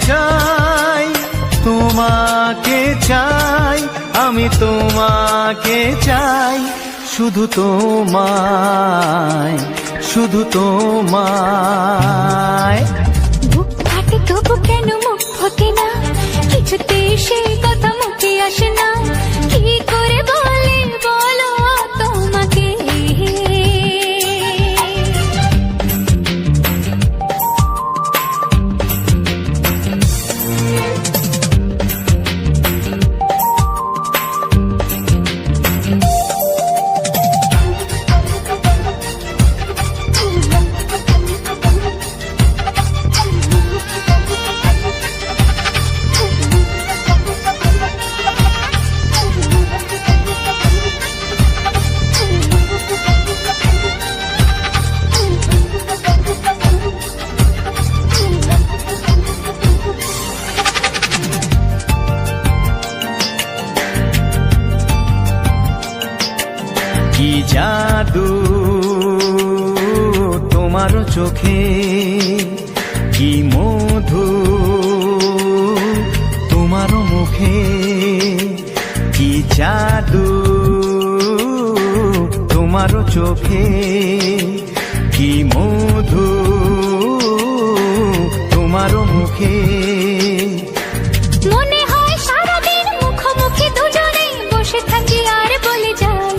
চাই, তোমাকে চাই, আমি তোমাকে চাই, শুধু তোমায়, শুধু তোমায়। বুক ফাটে তবু কেন মুখ ফোটে না, কিছুতে সেই কথা মুখে আসে না, কি করে বলে বলো তোমাকে। কি জাদু তোমার চোখে, কি মধু তোমার মুখে, কি জাদু তোমার চোখে, কি মধু তোমার মুখে। মনে হয় সারাদিন মুখোমুখি দুজনে বসে থাকি আর বলে যাই,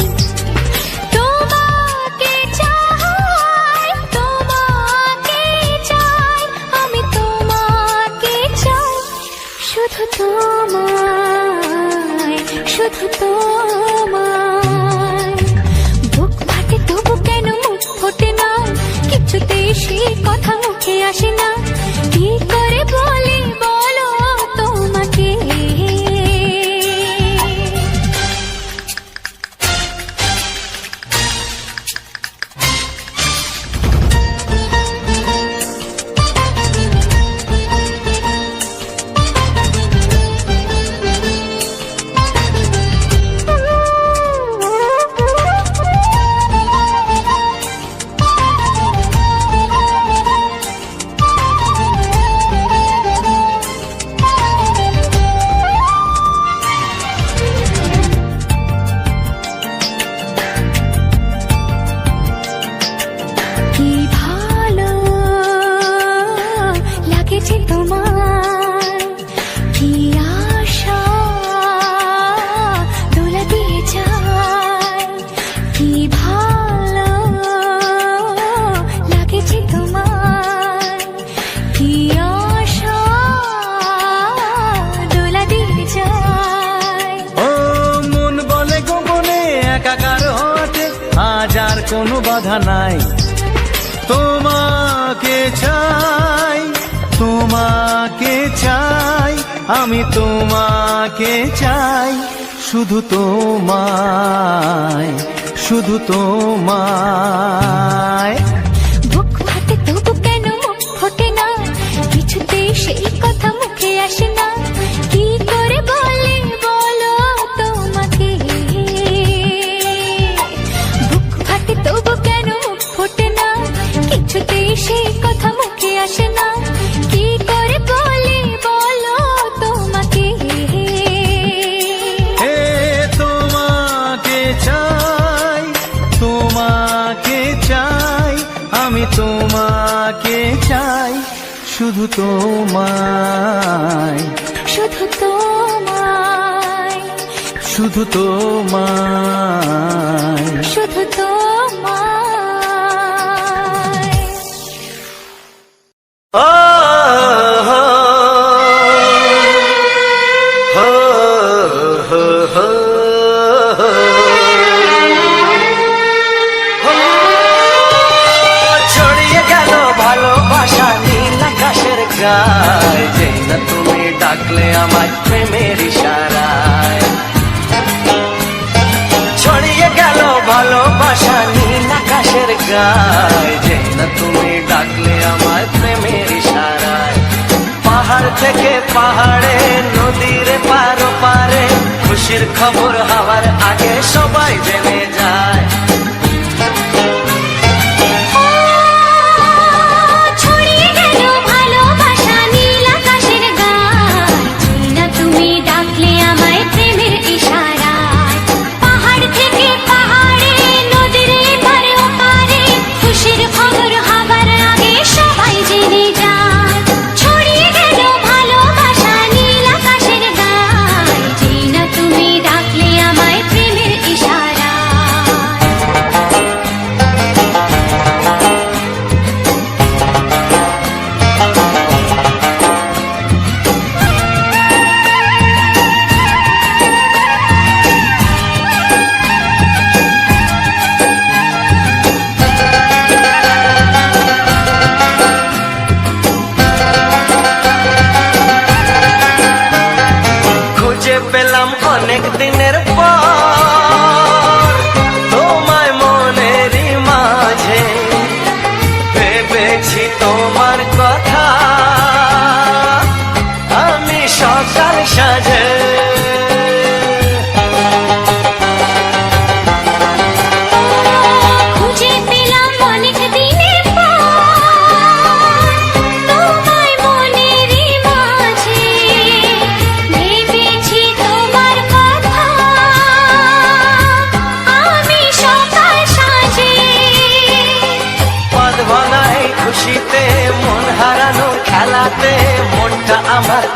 তোমাকে চাই, তোমাকে চাই, আমি তোমাকে চাই, শুধু তোমায়, শুধু তোমায়। বুক ফাটে তবু কেন মুখ ফোটে না, কিছুতেই সেই কথা মুখে আসে না, কি করে বলি বলো তোমাকে। কি ভালো লাগেছে তোমার, কি আশা দোলা দিয়ে যায়, কি ভালো লাগেছে তোমার, কি আশা দোলা দিয়ে যায়। ও মন বলে গোপনে একাকার হতে, আজ আর কোনো বাধা নাই, তোমাকে চাই, তোমাকে চাই, আমি তোমাকে চাই, শুধু তোমায়, শুধু তোমায়। বুক ফাটে তবু কেন মুখ ফোটে না, কিছুতেই সেই কথা মুখে আসে না, কি করে বলে বলো তোমাকে। বুক ফাটে তবু কেন মুখ ফোটে না, কিছুতেই সেই কথা মুখে আসে না, কি করে বলে বলো তোমাকে। হে তোমাকে চাই, তোমাকে চাই, আমি তোমাকে চাই, শুধু তোমায়, শুধু তোমায়, শুধু তোমায়। শুধু তোমায়। ও হো হো হো হো ছড়িয়ে গেল ভালোবাসা নীল আকাশের গায়, যেই না তুমি ডাকলে আমার প্রেমের ইশারায়। ছড়িয়ে গেল ভালোবাসা নীল আকাশের গায়, যেই না তুমি ডাকলে আমার প্রেমের ইশারায়। পাহাড় থেকে পাহাড়ে, নদীর পার পারে, খুশির খবর হওয়ার আগে সবাই জেনে যায়। ছড়িয়ে গেল ভালোবাসা নীল আকাশের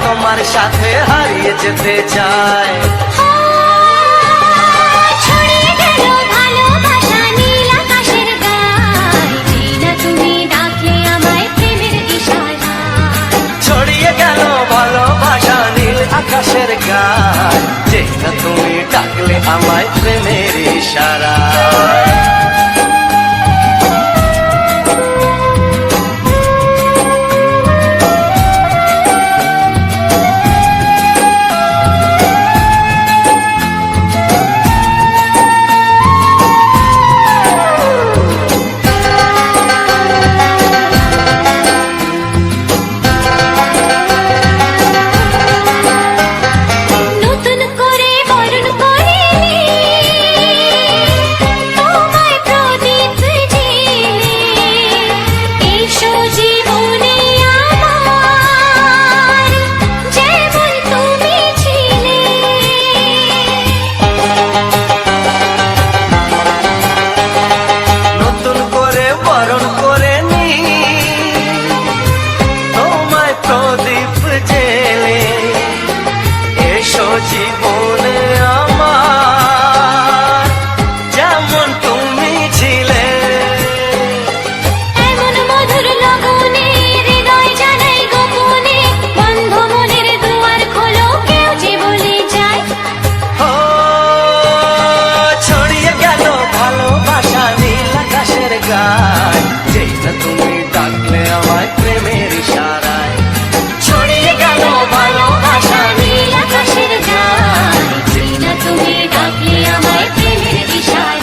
তোমার সাথে হারিয়ে যেতে চায়। ছড়িয়ে গেল ভালোবাসা নীল আকাশের গায়, জিনা তুমি ডাকলে আমায় প্রেমের ইশারায়। ছড়িয়ে গেল ভালোবাসা নীল আকাশের গায়, যে না তুমি ডাকলে আমায় প্রেমের ইশারায়। নতুন করে বরণ করে তোমায় প্রদীপ জেলে, এসো জীবনে আমার যেমন তুমি ছিলে। নতুন করে বরণ করে নি তোমায় প্রদীপ জেলে, এসো জীবনে আমার যেমন তুমি ছিলে। এমন মধুর লগনে হৃদয় জানাই গোপনে, বন্ধ মনের দুয়ার খোলো কেউ যে বলে যায়। ও ছড়িয়ে গেল ভালোবাসা নীল আকাশের গায়, যেই না তুমি ডাকলে আমায় প্রেমের ইশারায়। ছড়িয়ে গেল ভালোবাসা নীল আকাশের গায়, যেই না তুমি ডাকলে আমায় প্রেমের ইশারায়।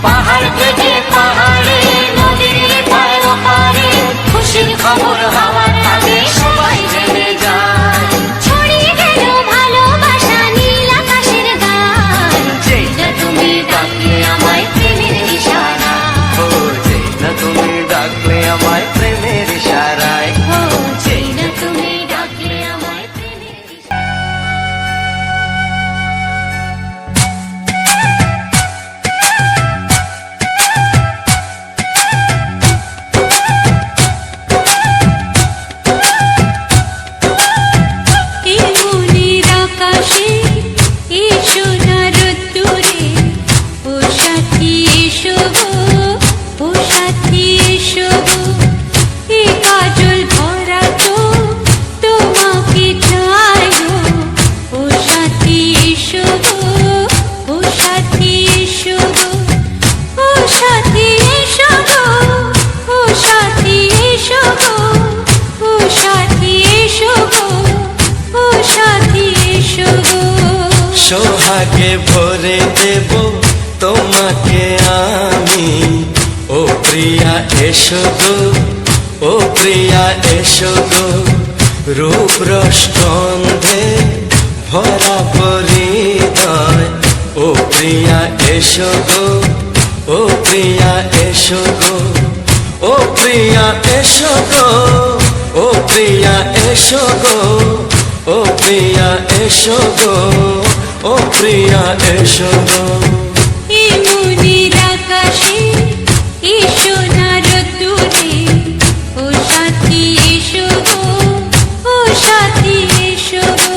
পাহাড় থেকে পাহাড়ে নদীর পার ওপারে খুশির খবর হওয়ার আগে সবাই জেনে যায়। ছড়িয়ে গেল ভালোবাসা নীল আকাশের গায়, যেই না তুমি ডাকলে আমায় প্রেমের ইশারায়। ও যেই না তুমি ডাকলে আমায় প্রেমের ইশারায়। ও যেই না তুমি ডাকলে আমায় প্রেমের ইশারায়। এই মনের আকাশে এই সোনার রোদ্দুরে, ও সাথী এসো গো, ও সাথী এসো গো, এই কাজল ভরা চোখ তোমাকে চাই গো, ও সাথী এসো গো, ও সাথী এসো গো, ও সাথী এসো গো, ও সাথী এসো গো, ও সাথী এসো গো, ও সাথী এসো গো। সোহাগে ভরে দেব তোমাকে আমি, ও প্রিয়া এসো গো, ও প্রিয়া এসো গো, রূপ রস গন্ধে ভরা পরিদয়, ও প্রিয়া এসো গো, ও প্রিয়া এসো গো, ও প্রিয়া এসো গো, ও প্রিয়া এসো গো, ও প্রিয়া এসো গো, ও প্রিয়া এসো গো। এই মনের আকাশে এই সোনার রোদ্দুরে, ও সাথী এসো গো, ও সাথী এসো গো।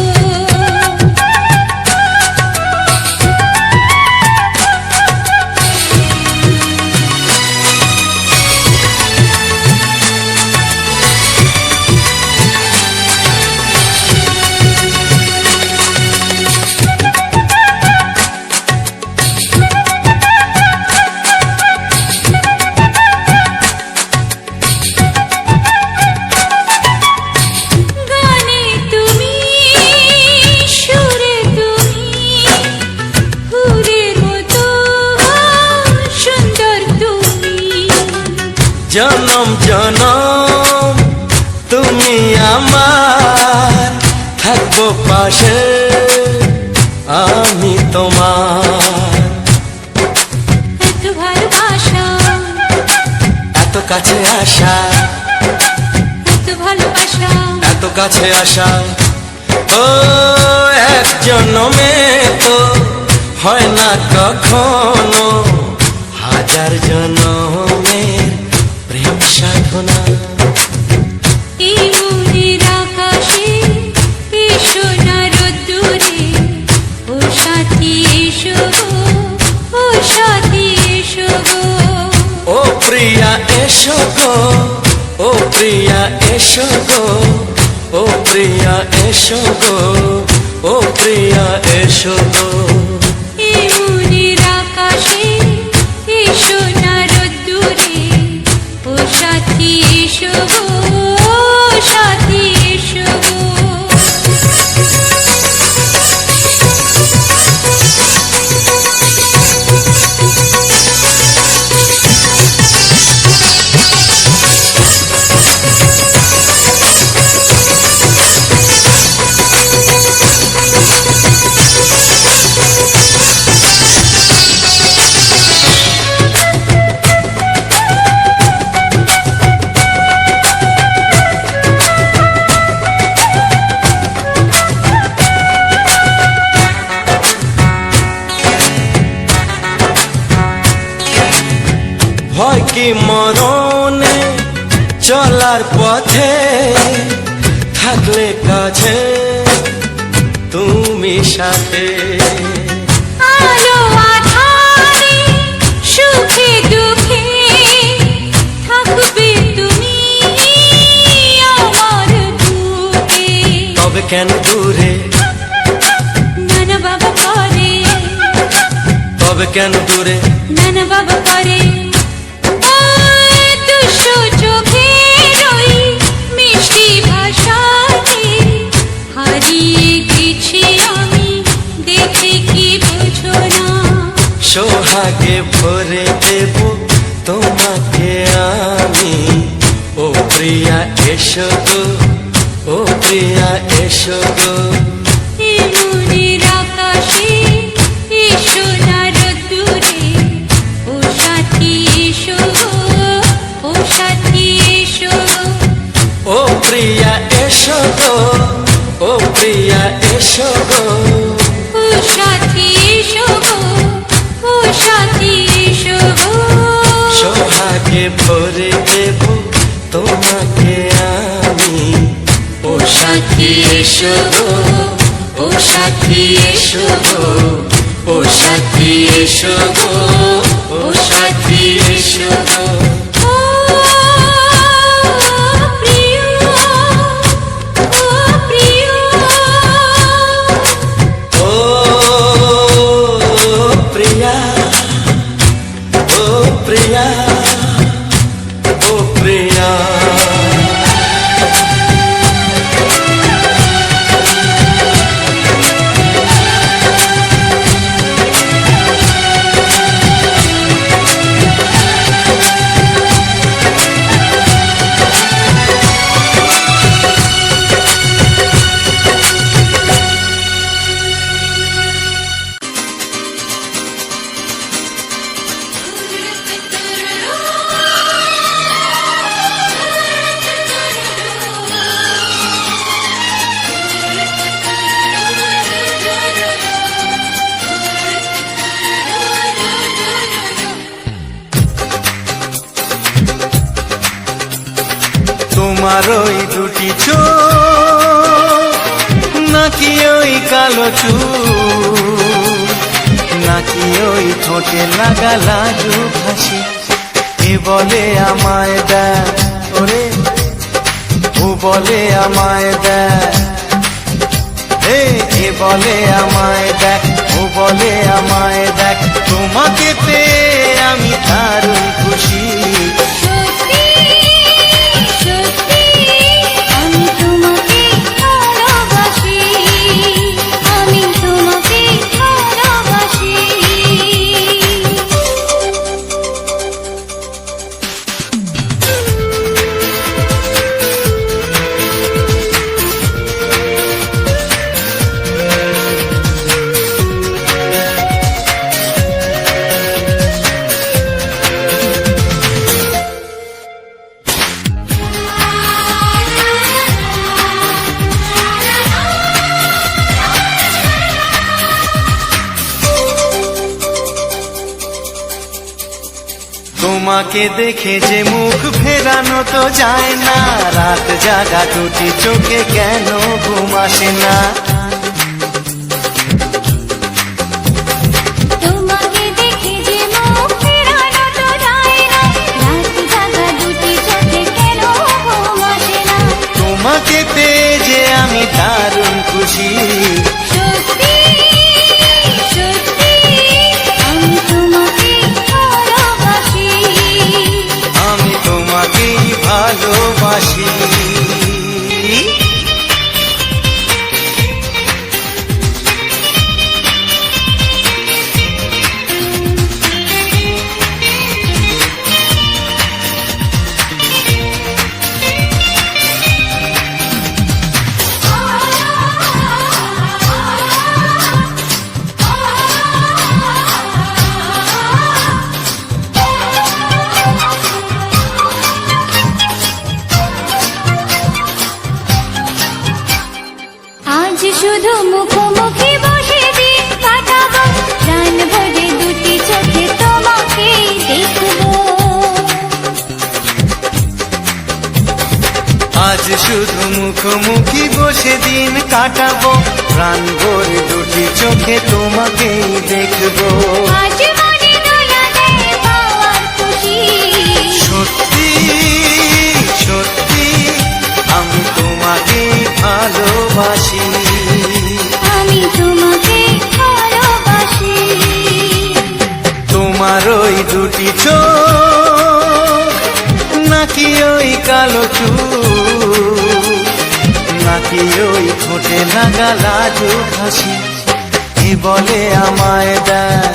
গানে তুমি, সুরে তুমি, ফুলের মতো সুন্দর তুমি। জনম জনম তুমি আমার, থাকবো পাশে আমি তোমার। এত ভালোবাসা, এত কাছে আসা, এত ভালোবাসা, এত কাছে আসা, ও এক জন্মে তো হয় না কখনো, হাজার জন্মের প্রেম সাধনা। এই মনের আকাশে এসো গো ও প্রিয়া এসো গো ও প্রিয়া এসো গো এই মনের আকাশে এসো না রোদ্দুরে ও সাথী এসো গো ও সাথী এসো গো ভয় কি মরণে চলার পথে থাকলে কাছে তুমি সাথে আলো আঁধারে সুখে দুঃখে থাকবে তুমি আমার বুকে তবে কেন দূরে নানা বাবা করে তবে কেন দূরে নানা বাবা করে ওই দুশো চোখের ওই মিষ্টি ভাষাতে হারিয়ে গেছি আমি দেখে কি বুঝো না সোহাগে ভরে দেব তোমাকে আমি ও প্রিয়া এসো গো ও প্রিয়া এসো গো এই মনের আকাশে এসো না রোদ্দুরে ও সাথী এসো গো ও সাথী এসো গো ও প্রিয়া এসো গো ও প্রিয়া এসো গো ও সাথী এসো গো ও সাথী এসো গো সোহাগে ভরে দেব তোমাকে আমি ও সাথী এসো গো ও সাথী এসো গো ও সাথী এসো গো ও সাথী এসো গো ও প্রিয় ও প্রিয় ও প্রিয়া ও প্রিয়া ও প্রিয়া তোমার ওই দুটি চোখ নাকি ওই কালো চুল নাকি ওই ঠোঁটে লাগা লাজু হাসি এ বলে আমায় দেয় ওরে ও বলে আমায় দেয় এ বলে আমায় দেখ ও বলে আমায় দেখ তোমাকে পেয়ে আমি দারুণ খুশি সত্যি সত্যি আমি তোমাকে ভালোবাসি আমি তোমাকে ভালোবাসি তোমাকে দেখে যে মুখ ফেরানো তো যায় না রাত জাগা দুটি চোখে কেন ঘুম আসে না তোমাকে দেখে যে মুখ ফেরানো তো যায় না রাত জাগা দুটি চোখে কেন ঘুম আসে না তোমাকে পেয়ে যে আমি দারুণ খুশি। সত্যি সত্যি আমি তোমাকে ভালোবাসি, আমি তোমাকেই ভালোবাসি। আজ শুধু মুখোমুখি বসে দিন কাটাবো, প্রাণ ভরে দুটি চোখে তোমাকে দেখবো। আজ শুধু মুখোমুখি বসে দিন কাটাবো, প্রাণ ভরে দুটি চোখে তোমাকেই দেখবো। আজ মনে দোলা দেয় পাওয়ার খুশি। সত্যি সত্যি আমি তোমাকেই ভালোবাসি, আমি তোমাকে ভালোবাসি। তোমার ওই দুটি চোখ, নাকি ওই কালো চুল, নাকি ওই ঠোঁটে লাগা লাজুক হাসি, এ বলে আমায় দেয়,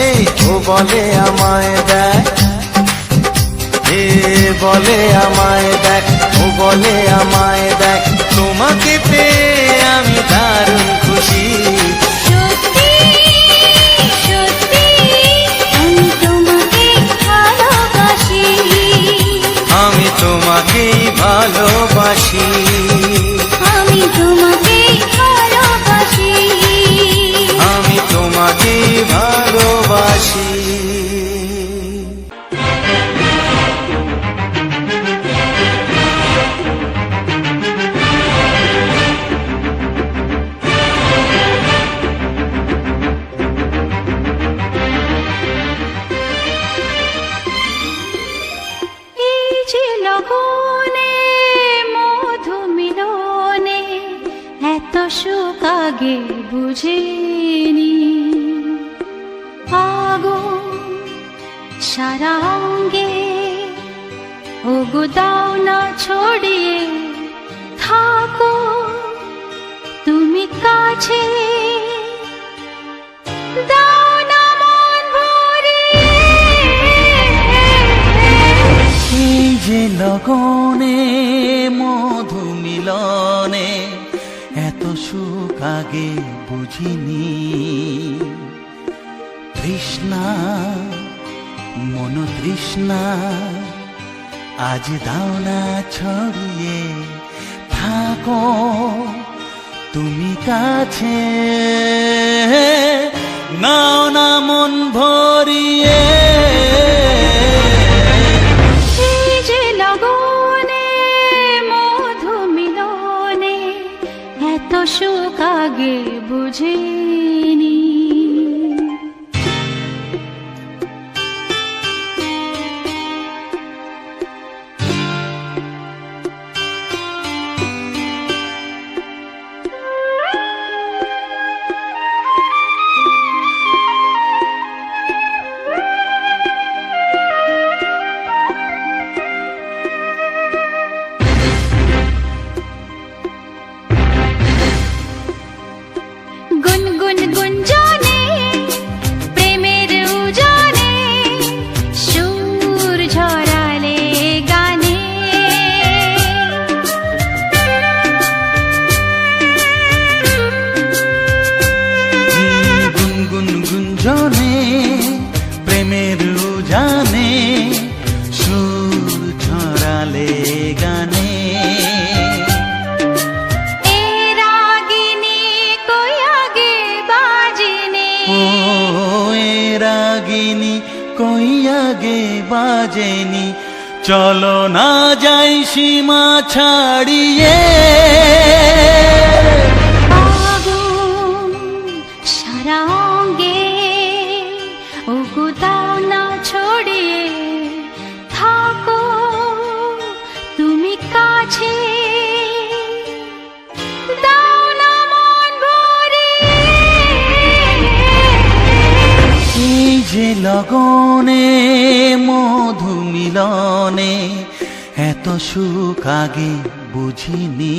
এই ও বলে আমায় দেয়, এ বলে আমায় দেখ, ও বলে আমায় দেখ, তোমাকে পেয়ে আমি দারুণ খুশি। সত্যি সত্যি আমি তোমাকে ভালোবাসি, আমি তোমাকেই ভালোবাসি, আমি তোমাকে ভালোবাসি, আমি তোমাকেই ভালোবাসি। এই যে লগনে মধু মিলনে এত সুখ আগে বুঝিনি। আগুন সারা অঙ্গে ওগো দাও না ছড়িয়ে থাকো তুমি কাছে, দাও না মন ভরিয়ে। এই যে লগনে মধু মিলনে এত সুখ আগে বুঝিনি। তৃষ্ণা মন তৃষ্ণা আজ দাও না ছড়িয়ে থাকো তুমি কাছে, নাও না মন ভরিয়ে। এই যে লগনে মধু মিলনে এত সুখ আগে বুঝিনি। গুনগুন গুঞ্জনে প্রেমের উজানে সুর ঝরালে গানে, গুনগুন গুঞ্জনে প্রেমের উজানে সুর ছড়ালে গানে। এ রাগিনী কই আগে বাজেনি, ও এ রাগিনী কই আগে বাজেনি, চলো না যাই সীমা ছাড়িয়ে। আগুন সারা অঙ্গে ওগো দাও না ছড়িয়ে থাকো তুমি কাছে। কাছে দাও না মন ভরিয়ে। এই যে লগনে মধু মিলনে এত সুখ আগে বুঝিনি।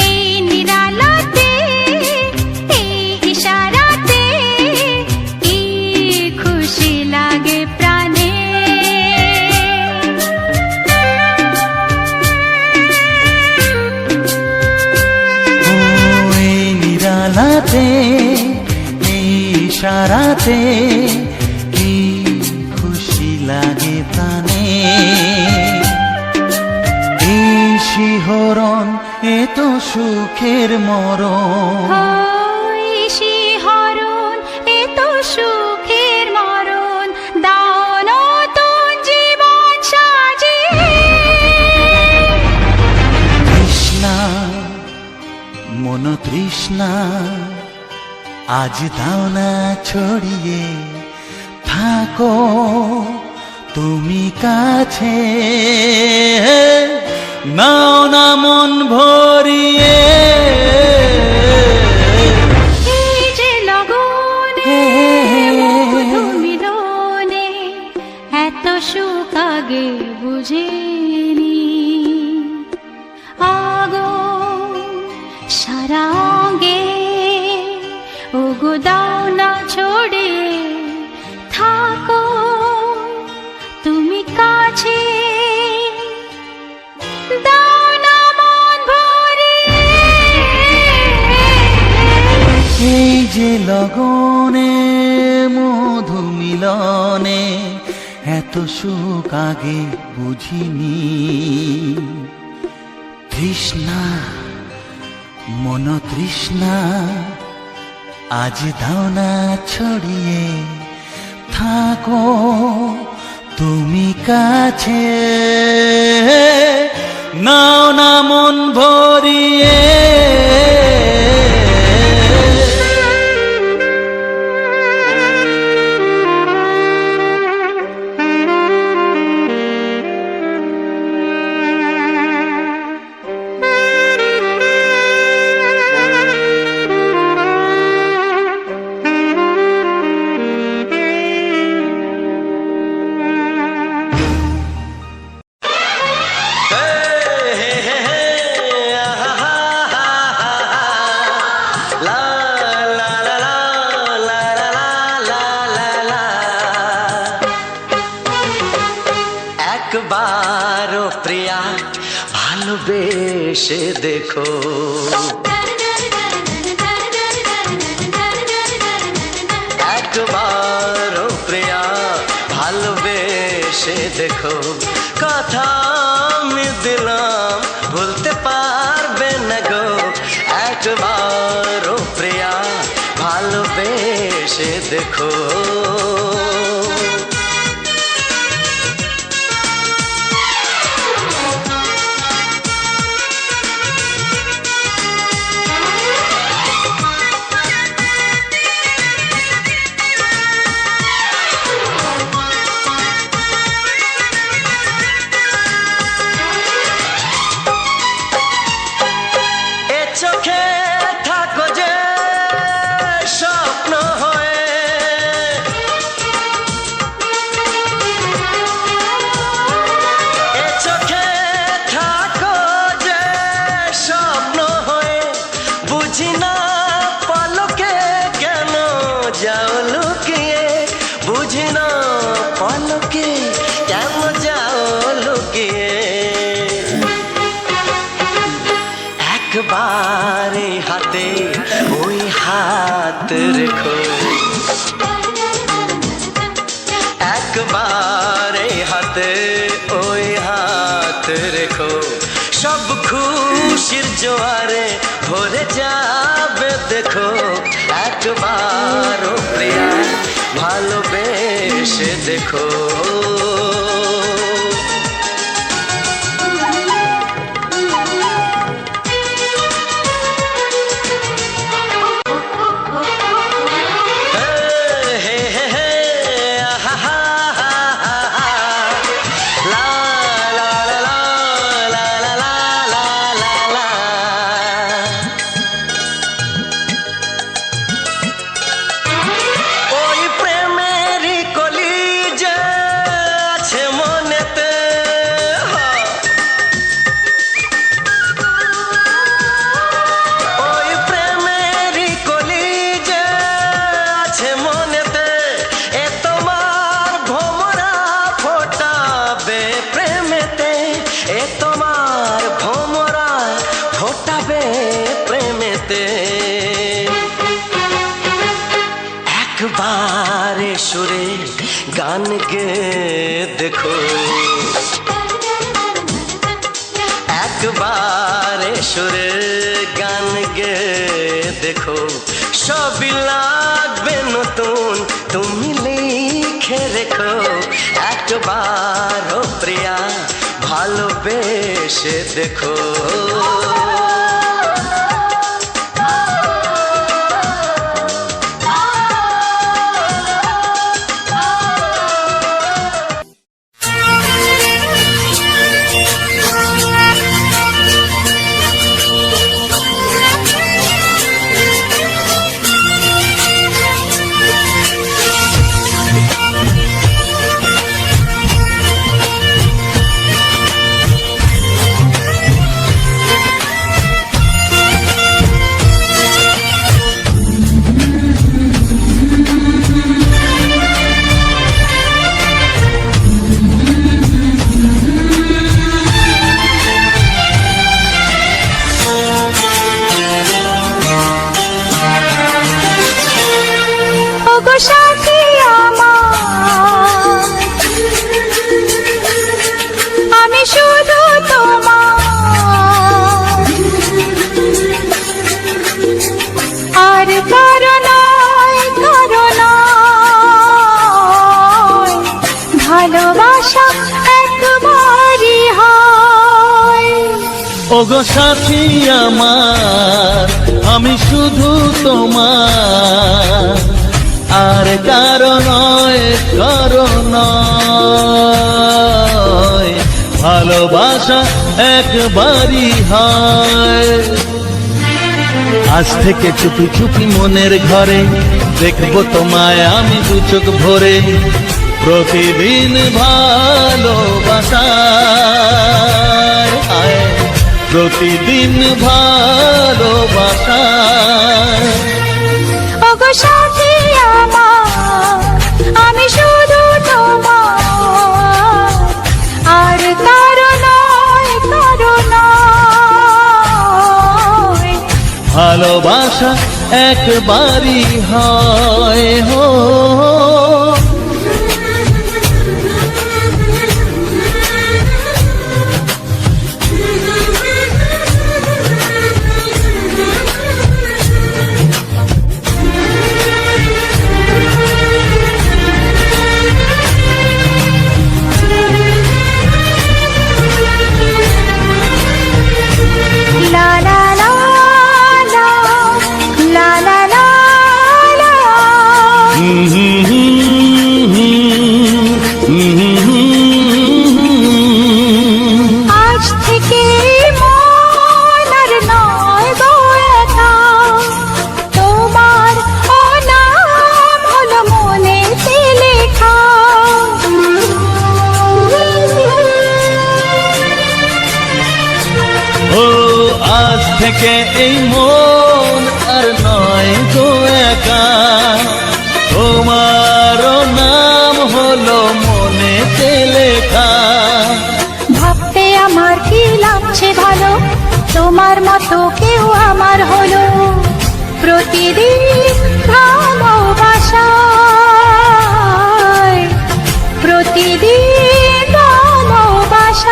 এই নিরালাতে, এই ইশারাতে কি খুশি লাগে প্রাণে। ও এই নিরালাতে এই ইশারাতে কি খুশি লাগে প্রাণে। এই শিহরণ এ তো সুখের মরণ। ওই শিহরণ এ তো সুখের মরণ, দাও নতুন জীবন সাজিয়ে। তৃষ্ণা মন তৃষ্ণা আজ দাও না ছড়িয়ে, থাকো তুমি কাছে, নাও না মন ভরিয়ে। এই যে লগনে মধু মিলনে এত সুখ আগে বুঝিনি। আগুন সারাঙ্গে ওগো দাও না ছড়িয়ে, থাকো তুমি কাছে, দাও না মন ভরিয়ে। এই যে লগনে মধু মিলনে এত সুখ আগে বুঝিনি। তৃষ্ণা মন তৃষ্ণা আজ দাও না ছড়িয়ে, থাকো তুমি কাছে, নাও না মন ভরিয়ে। একবারও প্রিয়া ভালোবেসে দেখো, একবারও প্রিয়া ভালোবেসে দেখো। কথা আমি দিলাম ভুলতে পারবে না গো, একবারও প্রিয়া ভালোবেসে দেখো। চোখে থাকো যে স্বপ্ন হয়ে, এ চোখে থাকো যে স্বপ্ন হয়ে, বুঝি না পলকে কেন যাও লুকিয়ে, বুঝি না পলকে কেন যাও লুকিয়ে। একবার হাতে ওই হাত রেখো, একবার হাতে ওই হাত রেখো, সব খুশি খুশির জোয়ারে ভরে যাবে দেখো একবার ও প্রিয়া ভালোবেসে দেখো একবারে সুরে গান গে দেখো একবারে সুরে গান গে দেখো সবই লাগবে নতুন তুমি লিখে রেখো একবার ও প্রিয়া ভালোবেসে দেখো আমি শুধু তোমার আর কারো নয় ভালোবাসা একবারই হয়। ওগো সাথী আমার আমি শুধু তোমার আর কারো নয় ভালোবাসা একবারই হয়। আজ থেকে চুপি চুপি মনের ঘরে দেখবো তোমায় আমি দু চোখ ভরে প্রতিদিন ভালোবাসায় প্রতিদিন ভালোবাসায়। ওগো সাথী আমার আমি শুধু তোমার আর কারো নয় ভালোবাসা একবারই হয় হো। আজ থেকে মন আর নয় গো একা, তোমার নাম হলো মনেতে লেখা। ও আজ থেকে এই মন আর নয় গো একা, তোমার নাম হলো মনেতে লেখা। ভাবতে আমার কি লাগছে ভালো, তোমার মতো কেউ আমার হলো। প্রতিদিন ভালোবাসায়, প্রতিদিন ভালোবাসায়।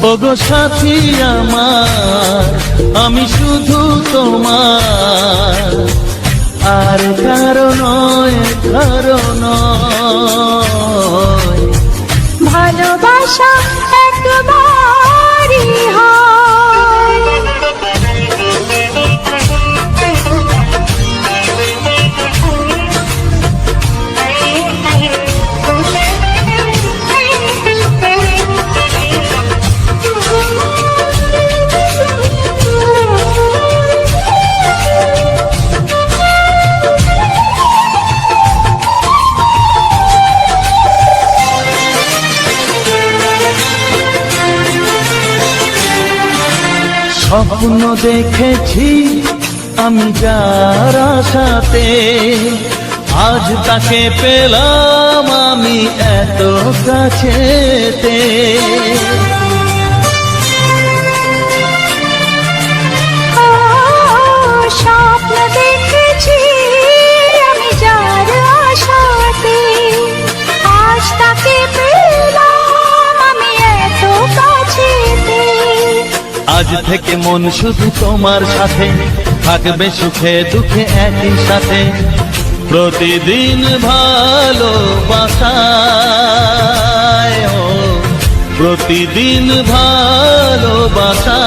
ওগো গো সাথী আমার, আমি শুধু তোমার, আর কারো নয়, কারো নয়। ভালোবাসা একবারই হয়। স্বপ্ন দেখেছি আমি যার আশাতে, আজ তাকে পেলাম আমি এত কাছেতে। স্বপ্ন দেখেছি আমি যার আশাতে, আজ তাকে পেলাম আমি এত কাছেতে। আজ থেকে মন শুধু তোমার সাথে, থাকবে সুখে দুঃখে একই সাথে, প্রতিদিন ভালোবাসায়, ও প্রতিদিন ভালোবাসায়।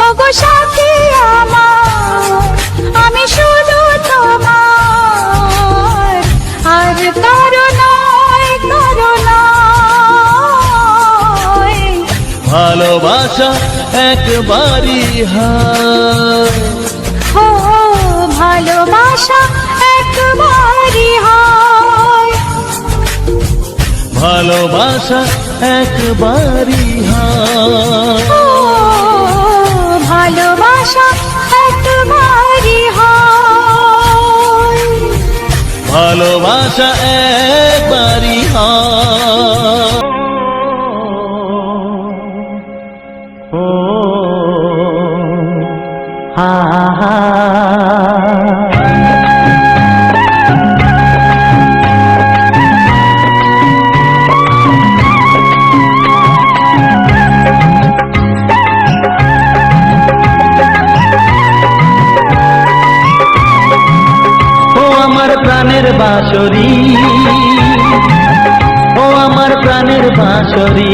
ওগো সাথী আমার, আমি শুধু তোমার, আর কারো নয়, কারো নয়। ভালোবাসা একবারই হয়, ও ভালোবাসা একবারই হয়। ভালোবাসা একবারই হয়, ও ভালোবাসা একবারই হয়। ভালোবাসা একবারই হয়। ও হা হা। প্রাণের বাঁশরি, ও আমার প্রাণের বাঁশরি,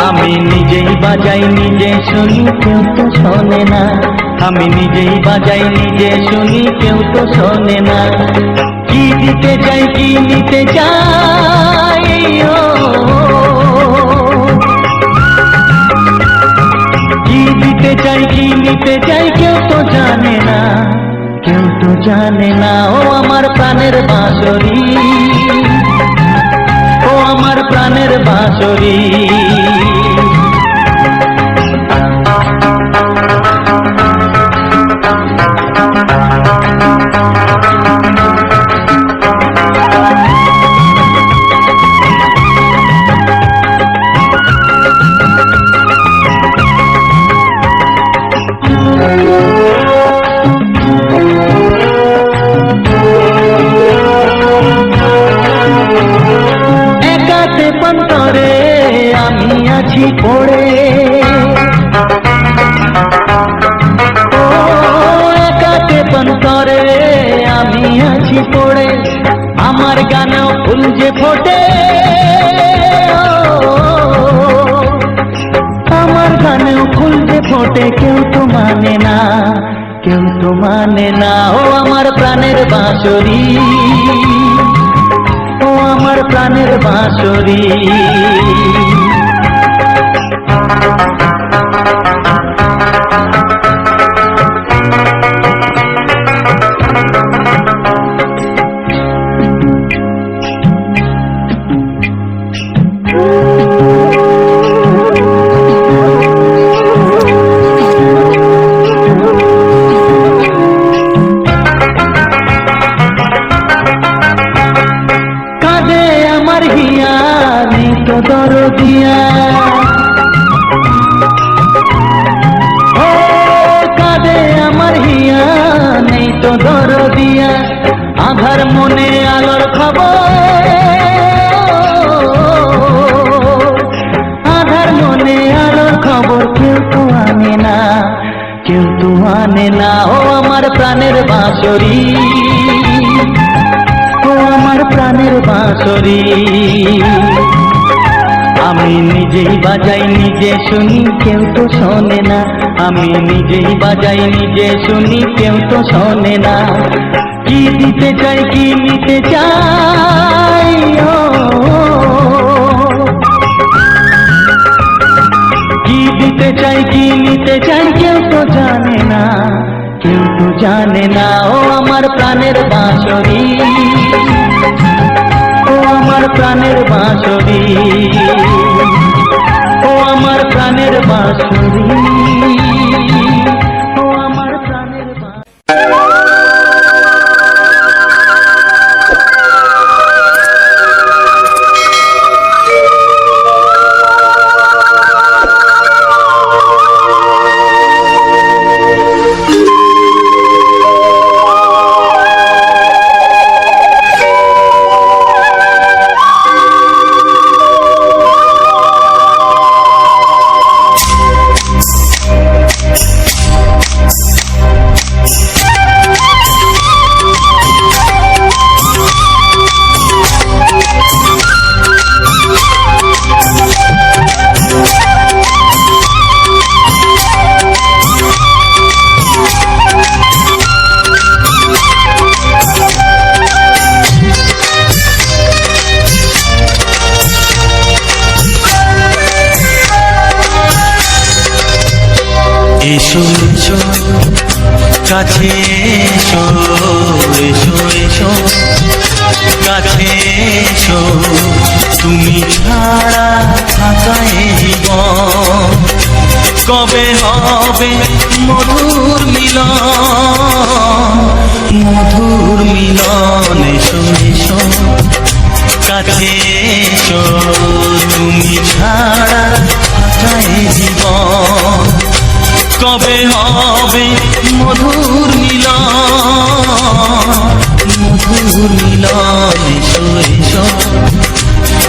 আমি নিজেই বাজাই নিজে শুনি কেউ তো শোনে না, আমি নিজেই বাজাই নিজে শুনি কেউ তো শোনে না। কি দিতে চাই কি নিতে চাই, ও কি দিতে চাই কি নিতে চাই কেউ তো জানে না, কেউ তো জানে না। ও আমার প্রাণের বাঁশরি, ও আমার প্রাণের বাঁশরি। অন্তরে আমি আছি পড়ে, ও একাতে অন্তরে আমি আছি পড়ে, আমার গানেও ফুল যে ফোটে, আমার গানেও ফুল যে ফোটে, কেউ তো মানে না, কেউ তো মানে না। ও আমার প্রাণের বাঁশরি, ও আমার প্রাণের বাঁশরি। দরদিয়া, ও কাঁদে আমার হিয়া, নেই তো দরদিয়া, আধার মনে আলোর খবর, জানে না ও আমার প্রাণের বাঁশরি, ও আমার প্রাণের বাঁশরি। আমি নিজেই বাজাই নিজে শুনি কেউ তো শোনে না, আমি নিজেই বাজাই নিজে শুনি কেউ তো শোনে না। কি দিতে চাই কি নিতে চাই, ও কি দিতে চাই কি নিতে চাই কেউ তো জানে না, কেউ তো জানে না ও আমার প্রাণের বাঁশরি, ও আমার প্রাণের বাঁশরি, ও আমার প্রাণের বাঁশরি, ও আমার প্রাণের বাঁশরি। এসো এসো কাছে এসো, এসো এসো কাছে এসো, তুমি ছাড়া থাকা এ জীবন কবে হবে মধুর মিলন, মধুর মিলন। এসো এসো কাছে এসো, তুমি ছাড়া থাকা এ জীবন কবে হবে মধুর মিলন, মধুর মিলন। এসো এসো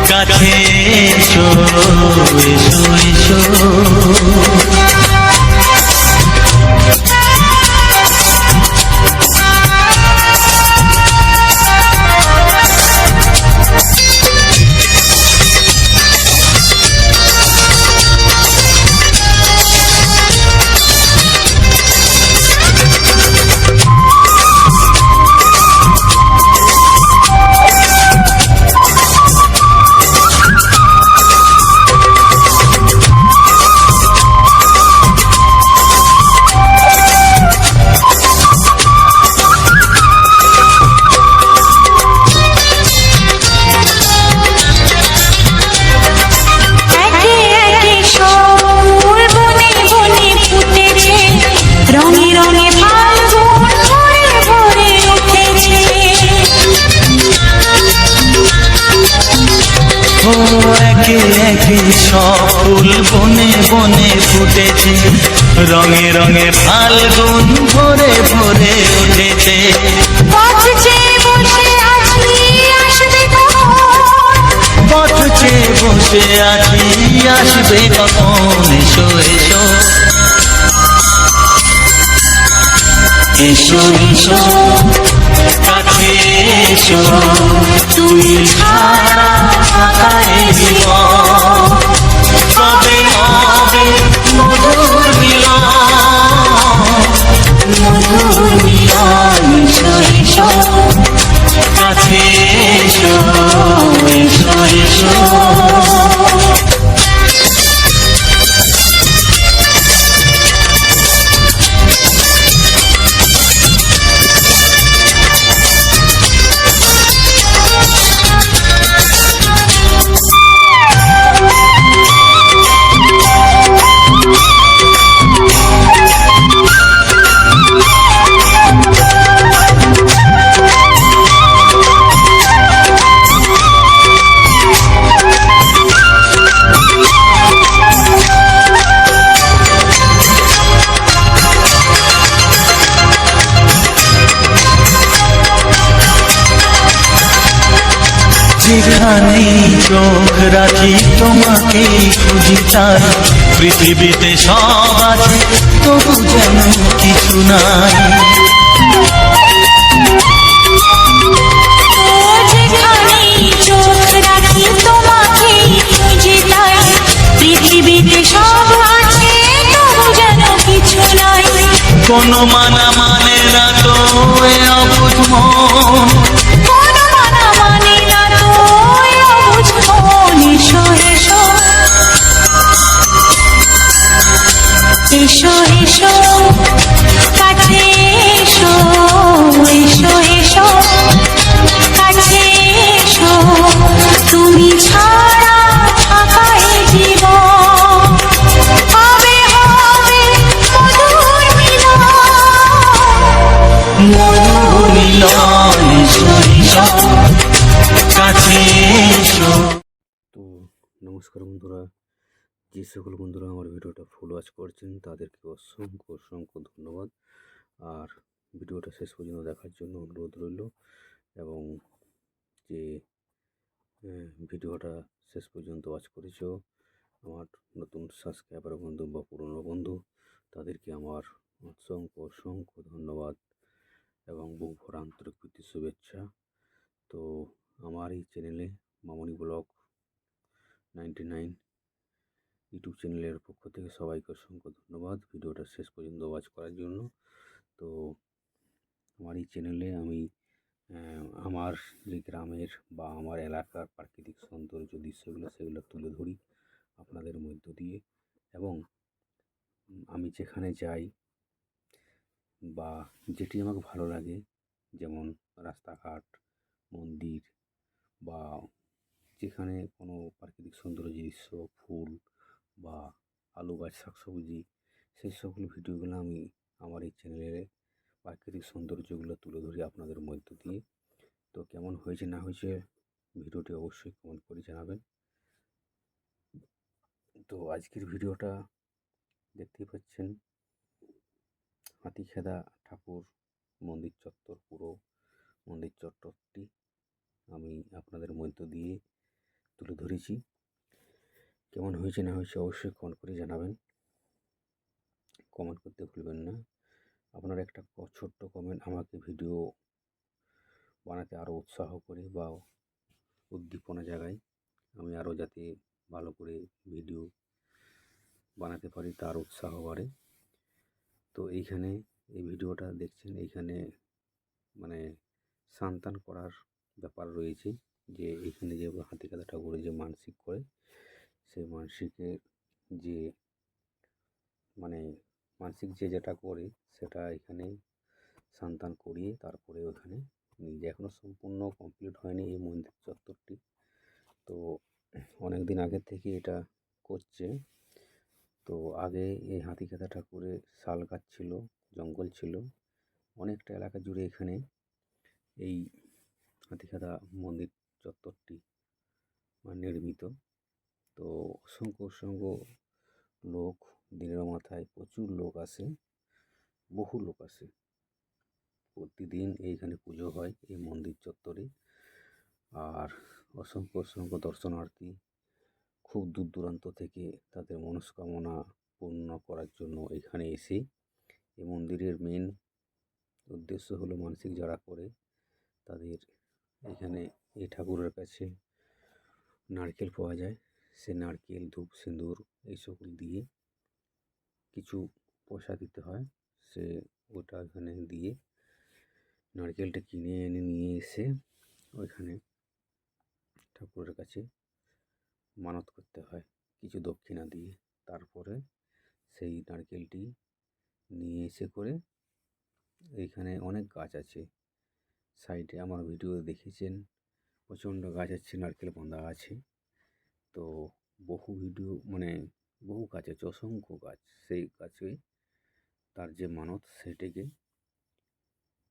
কাছে এসো, এসো এসো। একে একে সব ফুল বনে বনে ফুটেছে, রঙে রঙে ফাল্গুন ভরে ভরে উঠেছে। পথ চেয়ে বসে আছি আসবে কখন, এসো এসো এসো এসো কাছে এসো, তুমি ছাড়া থাকা এ জীবন কবে হবে মধুর মিলন, মধুর মিলন। এসো এসো কাছে এসো, এসো এসো। যেখানে চোখ রাখি তোমাকে খুঁজি তাই, পৃথিবীতে সব আছে তবু যেন কিছু নাই। যেখানেই চোখ রাখি তোমাকেই খুঁজে তাই, পৃথিবীতে সব আছে তবু যেন কিছু নাই। কোনো মানা মানে না তো এ অবুঝ মন, কোনো মানা মানে না তো এ অবুঝ মন। এসো এসো এসো এসো কাছে এসো, এসো এসো কাছে এসো, তুমি ছাড়া থাকা এ জীবন হবে হবে মধুর মিলন। মধুর মিলন। এসো এসো কাছে এসো। তো নমস্কার বন্ধুরা, যে সকল বন্ধুরা আমার ভিডিওটা ফুল ওয়াচ করছেন তাদেরকে অসংখ্য অসংখ্য ধন্যবাদ। আর ভিডিওটা শেষ পর্যন্ত দেখার জন্য অনুরোধ রইল। এবং যে ভিডিওটা শেষ পর্যন্ত ওয়াচ করেছো, আমার নতুন সাবস্ক্রাইবার বন্ধু বা পুরনো বন্ধু, তাদেরকে আমার অসংখ্য অসংখ্য ধন্যবাদ এবং বুক ভরা আন্তরিক প্রীতি শুভেচ্ছা। তো আমার এই চ্যানেলে মামনি ব্লগ 99 ইউটিউব চ্যানেলের পক্ষ থেকে সবাইকে অসংখ্য ধন্যবাদ ভিডিওটা শেষ পর্যন্ত ওয়াচ করার জন্য। তো আমার এই চ্যানেলে আমি আমার যে গ্রামের বা আমার এলাকার প্রাকৃতিক সৌন্দর্য দৃশ্যগুলো সেগুলো তুলে ধরি আপনাদের মধ্য দিয়ে। এবং আমি যেখানে যাই বা যেটি আমাকে ভালো লাগে, যেমন রাস্তাঘাট, মন্দির বা যেখানে কোনো প্রাকৃতিক সৌন্দর্য দৃশ্য, ফুল বা আলু গাছ, শাকসবজি, সেই সকল ভিডিওগুলো আমি আমার এই চ্যানেলে প্রাকৃতিক সৌন্দর্যগুলো তুলে ধরি আপনাদের মধ্য দিয়ে। তো কেমন হয়েছে না হয়েছে ভিডিওটি অবশ্যই কমেন্ট করে জানাবেন। তো আজকের ভিডিওটা দেখতেই পাচ্ছেন, হাতিখেদা ঠাকুর মন্দির চত্বর, পুরো মন্দির চত্বরটি আমি আপনাদের মধ্য দিয়ে তুলে ধরেছি। কেমন হয়েছে না হয়েছে অবশ্যই কমেন্ট করে জানাবেন। কমেন্ট করতে ভুলবেন না। আপনার একটা ছোট্ট কমেন্ট আমাকে ভিডিও বানাতে আরও উৎসাহ করে বা উদ্দীপনা জাগায়, আমি আরও যাতে ভালো করে ভিডিও বানাতে পারি তার উৎসাহ বাড়ে। তো এইখানে এই ভিডিওটা দেখছেন, এইখানে মানে সন্তান করার ব্যাপার রয়েছে, যে এইখানে যে হাতিখেদা ঠাকুরের যে মানসিক করে, সেই মানসিকের যে মানে মানসিক যেটা করে সেটা এখানে সন্তান করিয়ে তারপরে ওখানে নিজে, এখনও সম্পূর্ণ কমপ্লিট হয়নি এই মন্দির চত্বরটি। তো অনেক দিন আগের থেকে এটা করছে। তো আগে এই হাতিখেদা ঠাকুরের শাল গাছ ছিল, জঙ্গল ছিল অনেকটা এলাকা জুড়ে। এখানে এই হাতিখেদা মন্দির চত্বরটি নির্মিত। তো অসংখ্য অসংখ্য লোক, দিনের মাথায় প্রচুর লোক আসে, বহু লোক আসে। প্রতিদিন এইখানে পুজো হয় এই মন্দির চত্বরে। আর অসংখ্য অসংখ্য দর্শনার্থী খুব দূর দূরান্ত থেকে তাদের মনস্কামনা পূর্ণ করার জন্য এখানে এসে, এই মন্দিরের মেন উদ্দেশ্য হলো মানসিক যারা করে তাদের এখানে এই ঠাকুরের কাছে নারকেল পাওয়া যায়, সে নারকেল, ধূপ, সিঁদুর এই সকল দিয়ে কিছু পয়সা দিতে হয়, সে ওটা এখানে দিয়ে নারকেলটা কিনে এনে নিয়ে এসে ওইখানে ঠাকুরের কাছে মানত করতে হয় কিছু দক্ষিণা দিয়ে। তারপরে সেই নারকেলটি নিয়ে এসে করে, এইখানে অনেক গাছ আছে সাইডে, আমার ভিডিও দেখেছেন প্রচণ্ড গাছ আছে, নারকেল বাঁধা আছে। তো বহু ভিডিও বহু গাছ আছে, অসংখ্য গাছ, সেই গাছে তার যে মানত সেটাকে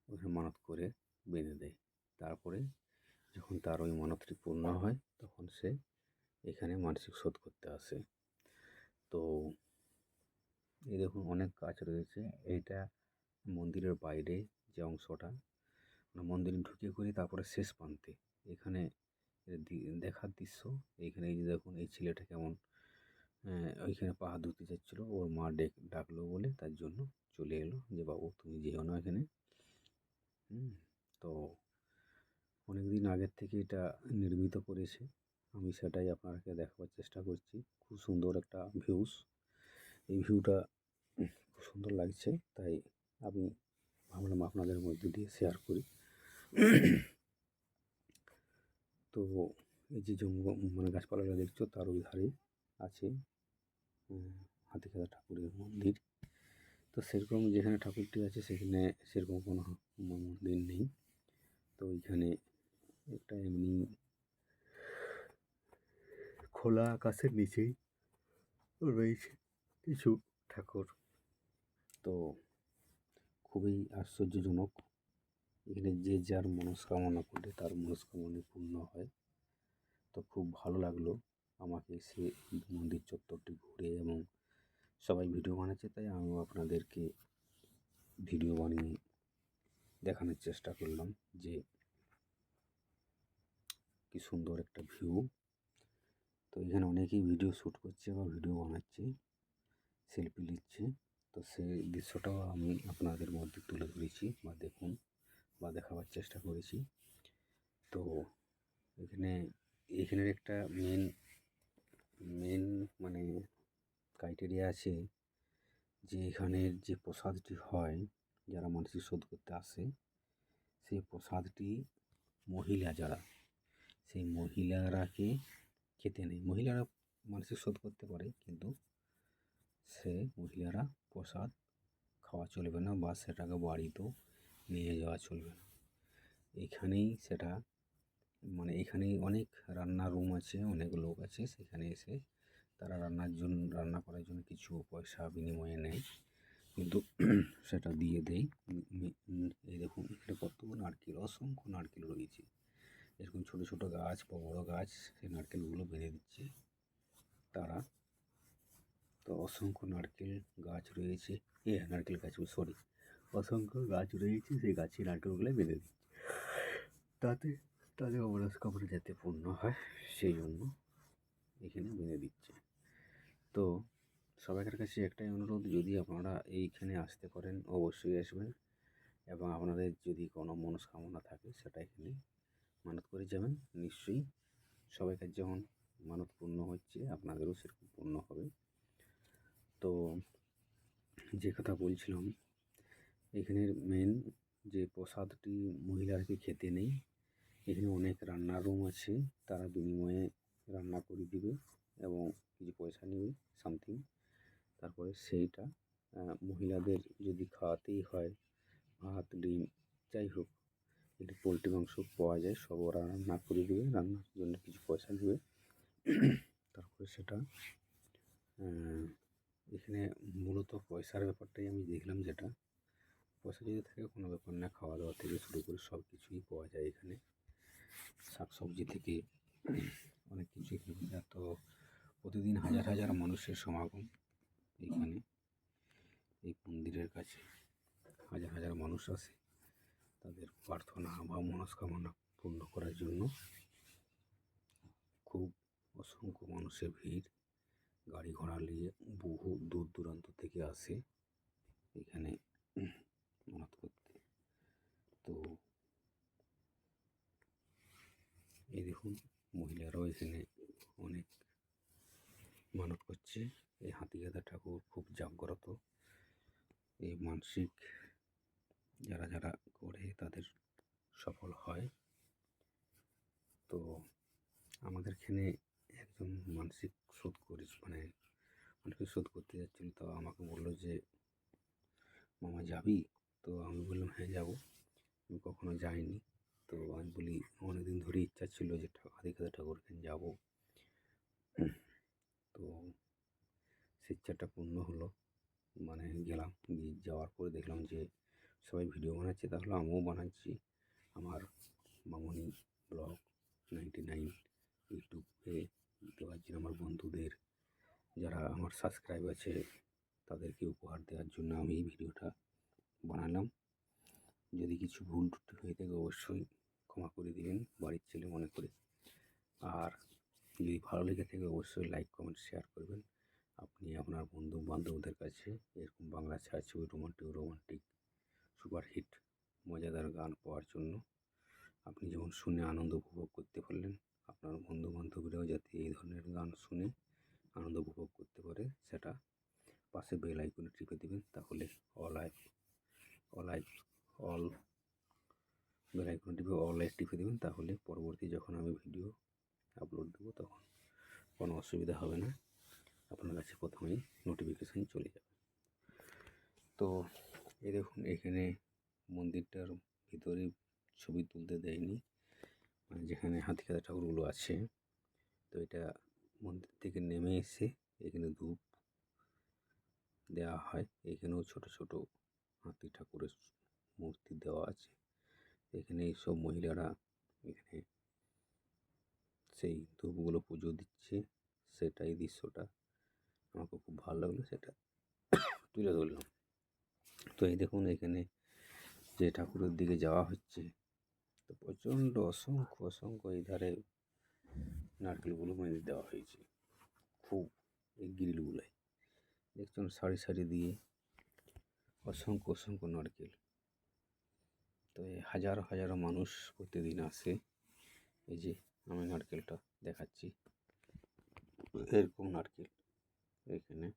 ওখানে মানত করে বেঁধে দেয়। তারপরে যখন তার ওই মানতটি পূর্ণ হয় তখন সে এখানে মানসিক শোধ করতে আসে। তো এই দেখুন অনেক গাছ রয়েছে। এইটা মন্দিরের বাইরে যে অংশটা, মন্দিরে ঢুকে করে তারপরে শেষ প্রান্তে এখানে দেখার দৃশ্য। এইখানে এই যে দেখুন এই ছেলেটা কেমন ওইখানে পা হাত ধুতে যাচ্ছিলো, ওর মা ডাকলো বলে তার জন্য চলে এলো যে বাবু তুমি যেও না এখানে। তো অনেক দিন আগের থেকে এটা নির্মিত করেছে, আমি সেটাই আপনাকে দেখাবার চেষ্টা করছি। খুব সুন্দর একটা ভিউস, এই ভিউটা খুব সুন্দর লাগছে, তাই আমি ভাবলাম আপনাদের মধ্যে দিয়ে শেয়ার করি। তো এই যে জঙ্গল মানে গাছপালাগুলো দেখছো তার ওই ধারে আছে হাতিখাতা ঠাকুরের মন্দির। তো সেরকম যেখানে ঠাকুরটি আছে সেখানে সেরকম কোনো মন্দির নেই। তো ওইখানে একটা এমনি খোলা আকাশের নিচেই রয়েছে কিছু ঠাকুর। তো খুবই আশ্চর্যজনক, এখানে যে যার মনস্কামনা করে তার মনস্কামনা পূর্ণ হয়। তো খুব ভালো লাগলো আমাকে সে মন্দির চত্বরটি ঘুরে, এবং সবাই ভিডিও বানাচ্ছে তাই আমিও আপনাদেরকে ভিডিও বানিয়ে দেখানোর চেষ্টা করলাম যে কি সুন্দর একটা ভিউ। তো এখানে অনেকেই ভিডিও শ্যুট করছে বা ভিডিও বানাচ্ছে, সেলফি নিচ্ছে। তো সেই দৃশ্যটাও আমি আপনাদের মধ্যে তুলে ধরেছি বা দেখুন বা দেখাবার চেষ্টা করেছি। তো এখানের একটা মেন মানে ক্রাইটেরিয়া আছে যে এখানের যে প্রসাদটি হয়, যারা মানসিক শোধ করতে আসে সেই প্রসাদটি মহিলা যারা, সেই মহিলারাকে খেতে নেই। মহিলারা মানসিক শোধ করতে পারে, কিন্তু সে মহিলারা প্রসাদ খাওয়া চলবে না বা সেটাকে বাড়িতেও নিয়ে যাওয়া চলবে না। এখানেই সেটা মানে এখানেই অনেক রান্নার রুম আছে, অনেক লোক আছে, সেখানে এসে তারা রান্না করার জন্য কিছু পয়সা বিনিময়ে নেয়, কিন্তু সেটা দিয়ে দেয়। এই দেখুন এখানে কত নারকেল, অসংখ্য নারকেল রয়েছে, এরকম ছোটো ছোটো গাছ বা বড়ো গাছ, সেই নারকেলগুলো বেঁধে দিচ্ছে তারা। তো অসংখ্য নারকেল গাছ রয়েছে, নারকেল গাছ সরি অসংখ্য গাছ রয়েছে, সেই গাছে নারকেলগুলো বেঁধে দিচ্ছে, তাতে তাদের মনস্কামনা যাতে পূর্ণ হয় সেই জন্য এখানে বেঁধে দিচ্ছে। তো সবাইকার কাছে একটাই অনুরোধ, যদি আপনারা এইখানে আসতে পারেন অবশ্যই আসবেন, এবং আপনাদের যদি কোনো মনস্কামনা থাকে সেটা এখানে মানত করে যাবেন। নিশ্চয়ই সবাইকার যেমন মানত পূর্ণ হচ্ছে আপনাদেরও সেরকম পূর্ণ হবে। তো যে কথা বলছিলাম, এখানের মেন যে প্রসাদটি মহিলাদেরকে খেতে নেই, এখানে অনেক রান্নার রুম আছে, তারা বিনিময়ে রান্না করে দিবে এবং কিছু পয়সা নেবে সামথিং। তারপরে সেইটা মহিলাদের যদি খাওয়াতেই হয় ভাত ডিম যাই হোক, একটু পোলট্রি মাংস পাওয়া যায়, সব ওরা রান্না করে দেবে, রান্নার জন্য কিছু পয়সা নেবে। তারপরে সেটা এখানে মূলত পয়সার ব্যাপারটাই আমি দেখলাম, যেটা পয়সা যদি থাকে কোনো ব্যাপার না, খাওয়া দাওয়া থেকে শুরু করে সব কিছুই পাওয়া যায় এখানে, শাকসবজি থেকে অনেক কিছু এখানে। তো প্রতিদিন হাজার হাজার মানুষের সমাগম এখানে, এই মন্দিরের কাছে হাজার হাজার মানুষ আসে তাদের প্রার্থনা বা মনস্কামনা পূর্ণ করার জন্য। খুব অসংখ্য মানুষের ভিড়, গাড়ি ঘোড়া নিয়ে বহু দূর দূরান্ত থেকে আসে এখানে মানত করতে। তো এই দেখুন মহিলারাও এখানে অনেক মানত করছে। এই হাতিগাদা ঠাকুর খুব জাগ্রত, এই মানসিক যারা যারা করে তাদের সফল হয়। তো আমাদের এখানে একজন মানসিক শোধ করেছে, মানে মানসিক শোধ করতে যাচ্ছিল, তো আমাকে বললো যে মামা যাবি? তো আমি বললাম হ্যাঁ যাবো, আমি কখনো যাইনি। তো আমি বলি অনেকদিন ধরে ইচ্ছা ছিল যে হাতিগাদা ঠাকুরখানে যাবো। তো সে ইচ্ছাটা পূর্ণ হলো, মানে গেলাম, গিয়ে যাওয়ার পরে দেখলাম যে সবাই ভিডিও বানাচ্ছে, তাহলে আমিও বানাচ্ছি। আমার মামনি ব্লগ 99 ইউটিউবে দেওয়ার জন্য, আমার বন্ধুদের যারা আমার সাবস্ক্রাইব আছে তাদেরকে উপহার দেওয়ার জন্য আমি এই ভিডিওটা বানালাম। যদি কিছু ভুল ত্রুটি হয়ে থাকে অবশ্যই ক্ষমা করে দিবেন, বাড়ির ছেলে মনে করে। আর যদি ভালো লেগে থাকে অবশ্যই লাইক কমেন্ট শেয়ার করবেন। আপনার বন্ধু বান্ধবদের কাছে এরকম বাংলা ছায়াছবি রোমান্টিক সুপারহিট মজাদার গান পাওয়ার জন্য আপনি যেমন শুনে আনন্দ উপভোগ করতে পারলেন, আপনার বন্ধু বান্ধবীরাও যাতে এই ধরনের গান শুনে আনন্দ উপভোগ করতে পারে, সেটা পাশে বেল আইকনে টিপে দেবেন। তাহলে অল বেল আইকনে টিপে টিপে দেবেন। তাহলে পরবর্তী যখন আমি ভিডিও আপলোড দেবো তখন কোনো অসুবিধা হবে না, আপনার কাছে প্রথমেই নোটিফিকেশান চলে যাবে। তো এই দেখুন, এখানে মন্দিরটার ভিতরে ছবি তুলতে দেয়নি, মানে যেখানে হাতিখাতা ঠাকুরগুলো আছে। তো এটা মন্দির থেকে নেমে এসে এখানে ধূপ দেওয়া হয়। এখানেও ছোট ছোট হাতি ঠাকুরের মূর্তি দেওয়া আছে। এখানে সব মহিলারা এখানে সেই ধূপগুলো পুজো দিচ্ছে, সেটাই দৃশ্যটা আমাকে খুব ভালো লাগলো, সেটা তুলে ধরলাম। তো এই দেখুন, এখানে যে ঠাকুরের দিকে যাওয়া হচ্ছে, তো প্রচণ্ড অসংখ্য এই ধারে নারকেলগুলো মেরে দেওয়া হয়েছে, খুব এই গ্রিলগুলোয় দেখছেন সারি সারি দিয়ে অসংখ্য নারকেল। তো এই হাজারো মানুষ প্রতিদিন আসে। এই যে আমি নারকেলটা দেখাচ্ছি, এরকম নারকেল এখানে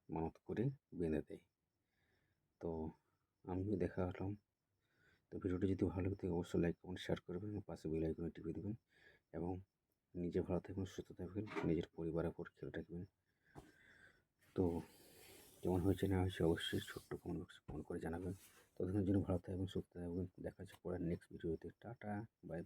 মানত করে বেঁধে দেয়। তো আমিও দেখালাম। তো ভিডিওটি যদি ভালো লাগে অবশ্যই লাইক কমেন্ট শেয়ার করবেন, পাশে বেল আইকনে টিপে দেবেন এবং নিজে ভালো থাকবেন, সুস্থ থাকবেন, নিজের পরিবারের উপর খেয়াল রাখবেন। তো কেমন হয়েছে না হয়েছে অবশ্যই ছোট্ট কমেন্ট বক্সে কমেন্ট করে জানাবেন। ততক্ষণের জন্য ভালো থাকবেন, সুস্থ থাকবেন। দেখা হচ্ছে পরের নেক্সট ভিডিওতে। Tata, bye bye.